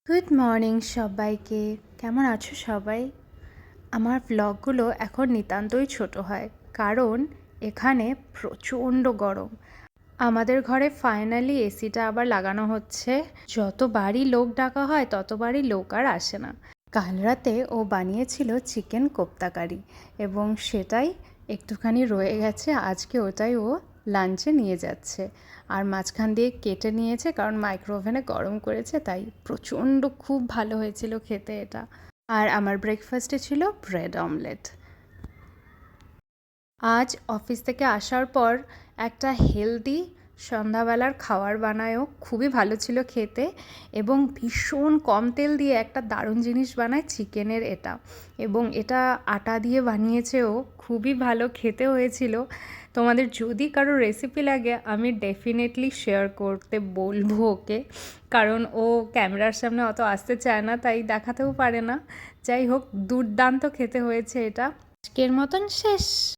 Good morning সবাইকে। কেমন আছো সবাই? আমার ব্লগগুলো এখন নিতান্তই ছোট হয়, কারণ এখানে প্রচণ্ড গরম। আমাদের ঘরে ফাইনালি এসিটা আবার লাগানো হচ্ছে। যতবারই লোক ডাকা হয় ততবারই লোক আর আসে না। কাল রাতে ও বানিয়েছিল চিকেন কোপ্তা কারি, এবং সেটাই একটুখানি রয়ে গেছে। আজকে ওটাই ও লাঞ্চে নিয়ে যাচ্ছে। আর মাঝখান দিয়ে কেটে নিয়েছে, কারণ মাইক্রোওভেনে গরম করেছে, তাই প্রচণ্ড খুব ভালো হয়েছিল খেতে এটা। আর আমার ব্রেকফাস্টে ছিল ব্রেড অমলেট। আজ অফিস থেকে আসার পর একটা হেলদি সন্ধ্যাবেলার খাবার বানায়ও, খুবই ভালো ছিল খেতে, এবং ভীষণ কম তেল দিয়ে একটা দারুণ জিনিস বানায় চিকেনের এটা, এবং এটা আটা দিয়ে বানিয়েছেও, খুবই ভালো খেতে হয়েছিল। তোমাদের যদি কারো রেসিপি লাগে আমি ডেফিনেটলি শেয়ার করতে বলবো ওকে, কারণ ও ক্যামেরার সামনে অত আসতে চায় না, তাই দেখাতেও পারে না। যাই হোক, দুর্দান্ত খেতে হয়েছে এটা। আজকের মতন শেষ।